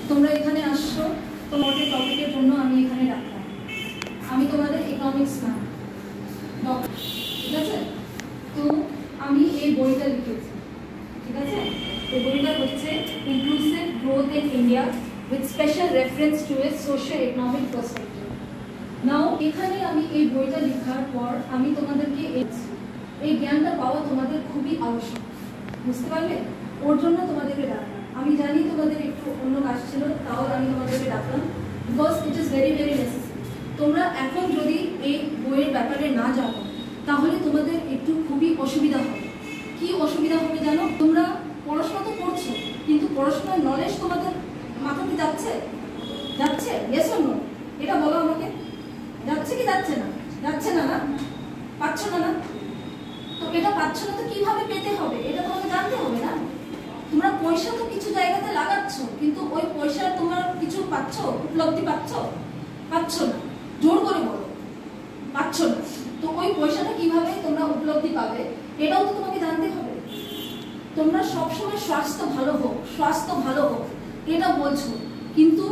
তোমরা এখানে আসছো, তোমাদের টপিকের জন্য আমি এখানে ডাকলাম। আমি তোমাদের ইকোনমিক্স ম্যাম, ঠিক আছে? তো আমি এই বইটা লিখেছি, ঠিক আছে? এই বইটা হচ্ছে inclusive growth in India with special reference to a social economic perspective. Now এখানে আমি এই বইটা লেখার পর আমি তোমাদেরকে এই জ্ঞানটা পাওয়া তোমাদের খুবই আবশ্যক, বুঝতে পারলে? ওর জন্য তোমাদেরকে ডাকলাম। আমি জানি তোমাদের একটু অন্য কাজ ছিল, তাও আমি তোমাদেরকে ডাকলাম because it is very very necessary. তোমরা এখন যদি এই বইয়ের ব্যাপারে না জানো তাহলে তোমাদের একটু খুবই অসুবিধা হবে। কি অসুবিধা হবে জানো? তোমরা পড়াশোনা তো করছো, কিন্তু পড়াশোনার নলেজ তোমাদের মাথাতে যাচ্ছে? যাচ্ছে? Yes or no? এটা বলো আমাকে, যাচ্ছে কি যাচ্ছে না? যাচ্ছে না, না? পাচ্ছ না, না? তো এটা পাচ্ছ না তো কিভাবে পেতে হবে এটা তোমাকে জানতে হবে না? তোমরা পয়সা তো কিছু জায়গাতে লাগাচ্ছ, কিন্তু ওই পয়সা তোমরা কিছু পাচ্ছ, উপলব্ধি পাচ্ছ? পাচ্ছ না। জোর করে বলো, পাচ্ছ না। তো ওই পয়সাটা কিভাবে তোমরা উপলব্ধি পাবে এটাও তো তোমাকে জানতে হবে। তোমরা সবসময় স্বাস্থ্য ভালো হোক, স্বাস্থ্য ভালো হোক এটা বলছো, কিন্তু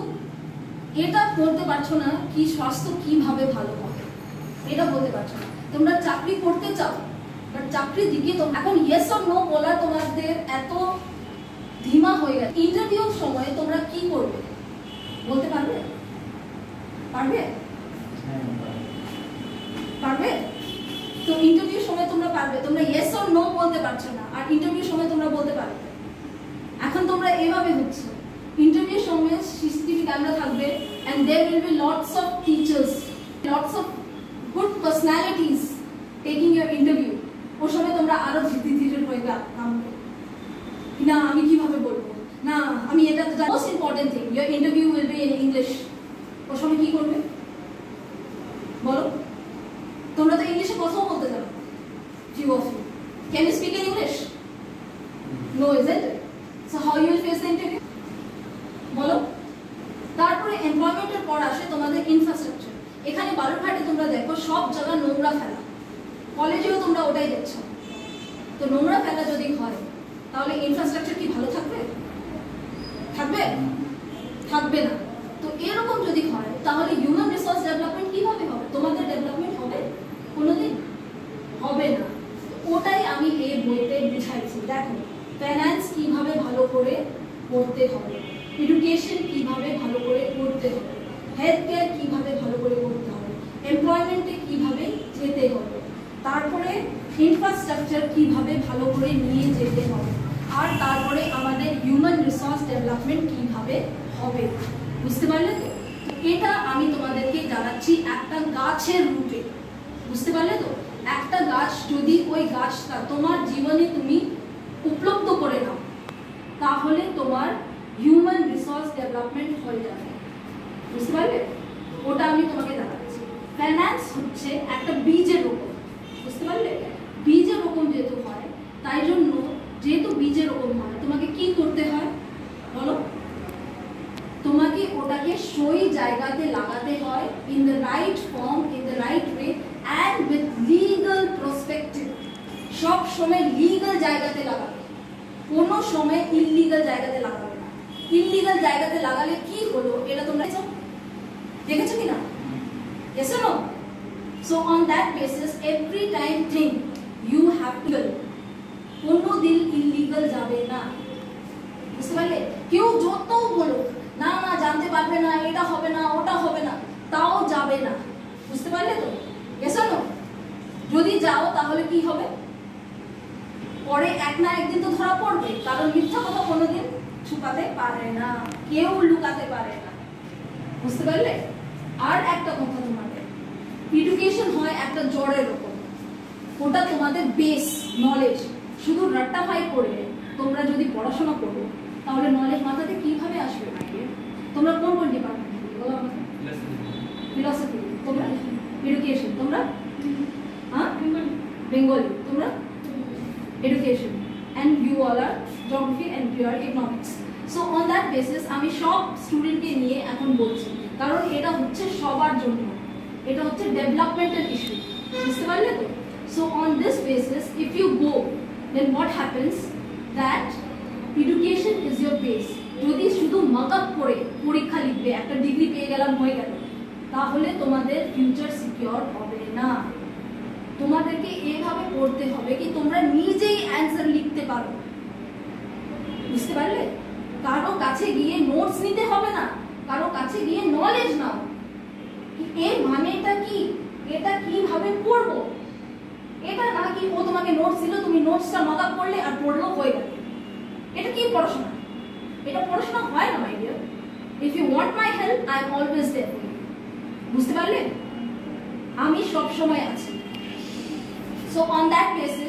এটা বলতে পারছো না কি স্বাস্থ্য কিভাবে ভালো হবে, এটা বলতে পারছো না। তোমরা চাকরি করতে চাও, বাট চাকরির দিকে তো এখন ইয়েস অর নো বলা তোমাদের এত ধীমা হয়ে গেছে। ইন্টারভিউর সময় তোমরা কি করবে বলতে পারবে? পারবে? পারবে? তো ইন্টারভিউর সময় তোমরা পারবে, তোমরা ইয়েস অর নো বলতে পারছো না, আর ইন্টারভিউর সময় তোমরা বলতে পারবে। এখন তোমরা এভাবে হচ্ছে, ইন্টারভিউর সময় সিসিটিভি ক্যামেরা থাকবে and there will be lots of teachers, lots of good personalities taking your interview. ওই সময় তোমরা আরো ধীরে ধীরে হয়ে নামবে, না আমি কিভাবে বলবো, না আমি এটা তো জানি। Most important thing, your interview will be in English. ওই সময় কি করবে বলো? তোমরা তো ইংলিশে কথাও বলতে জানো, few of you. Can you speak in English? No, isn't it? So how you will face the interview? বলো। তারপরে এমপ্লয়মেন্টের পর আসে তোমাদের ইনফ্রাস্ট্রাকচার। এখানে বালুরঘাটে তোমরা দেখো সব জায়গা নোংরা ফেলা, কলেজেও তোমরা ওটাই দেখছো। তো নোংরা ফেলা যদি হয় তাহলে ইনফ্রাস্ট্রাকচার কি ভালো থাকবে? থাকবে? থাকবে না। তো এরকম যদি হয় তাহলে হিউম্যান রিসোর্স ডেভেলপমেন্ট কিভাবে হবে? তোমাদের ডেভেলপমেন্ট হবে? কোনোদিন হবে না। ওটাই আমি এই বইতে বুঝাইছি। দেখো ফাইন্যান্স কিভাবে ভালো করে করতে হবে, এডুকেশন কিভাবে ভালো করে করতে হবে, হেলথ কেয়ার কিভাবে ভালো করে করতে হবে, এমপ্লয়মেন্টে কিভাবে যেতে হবে, তারপরে ইনফ্রাস্ট্রাকচার কিভাবে ভালো করে নিয়ে যেতে হবে, আর তারপরে আমাদের হিউম্যান রিসোর্স ডেভেলপমেন্ট কিভাবে হবে। বুঝতে পারলে তো? এটা আমি তোমাদেরকে জানাচ্ছি একটা গাছের রূপে। বুঝতে পারলে তো? একটা গাছ যদি ওই গাছটা তোমার জীবনে তুমি উপলব্ধ করে নাও তাহলে তোমার হিউম্যান রিসোর্স ডেভেলপমেন্ট হয়ে যাবে। বুঝতে পারলে? ওটা আমি তোমাকে জানাচ্ছি। ফাইন্যান্স হচ্ছে একটা বীজের রোপণ। বুঝতে পারলে? বীজের রোপণ যেহেতু হয়, তাই জন্য যেহেতু বীজের রোপণ হয় তোমাকে কি করতে হয় বলো? তোমাকে ওটাকে সই জায়গাতে লাগাতে হয়, in the right form, in the right way and with legal prospective. সব সময় লিগাল জায়গাতে লাগাবে, কোনো সময় ইললিগাল জায়গাতে লাগাবে না। ইললিগাল জায়গাতে লাগালে কি হলো এটা তোমরা দেখেছো কি না? Yes or no? So on that basis every time think you have to, কোনো দিন ইললিগাল যাবে না। বুঝতে পারলে? কেউ যত বলো না না জানতে পারবে না, এটা হবে না, ওটা হবে না, তাও যাবে না। বুঝতে পারলে তো? Yes or no? যদি যাও তাহলে কি হবে? পরে এক না একদিন তো ধরা পড়বে, কারণ মিথ্যা কথা কোনোদিন ছুপাতে পারে না, কেউ লুকাতে পারে না। বুঝতে পারলে? আর একটা কথা তোমাদের, এডুকেশন হয় একটা জড়ের রকম, ওটা তোমাদের বেস নলেজ। শুধু রাট্টাফাই করলে তোমরা যদি পড়াশোনা করো তাহলে নলেজ মাথাতে কিভাবে আসবে? তোমরা কোন কোন ডিপার্টমেন্ট বলো আমাকে? ফিলসফি। তোমরা এডুকেশন। তোমরা বেঙ্গলি। তোমরা education, and you all are geography and you are economics. So on that basis আমি সব স্টুডেন্টকে নিয়ে এখন বলছি, কারণ এটা হচ্ছে সবার জন্য, এটা হচ্ছে ডেভেলপমেন্টাল ইস্যু। বুঝতে পারলে তো? So on this basis if you go then what happens that education is your base. যদি শুধু মাক আপ করে লিখবে, একটা ডিগ্রি পেয়ে গেলাম হয়ে গেল, তাহলে তোমাদের ফিউচার সিকিউর হবে না। তোমাদেরকে এভাবে পড়তে হবে কি তোমরা নিজেই অ্যান্সার লিখতে পারো। বুঝতে পারলে? কারো কাছে গিয়ে নোটস নিতে হবে না, কারো কাছে গিয়ে নলেজ নাও এর মানেটা কি, এটা কিভাবে পড়বো। এটা না কি ও তোমাকে নোটস দিল, তুমি নোটসটা মক আপ করলে আর পড়লো হয়ে গেল। এটা কি পড়াশোনা? এটা পড়াশোনা হয় না my dear. If you want my help I am always there for you. বুঝতে পারলে? আমি সব সময় আছি। So on that basis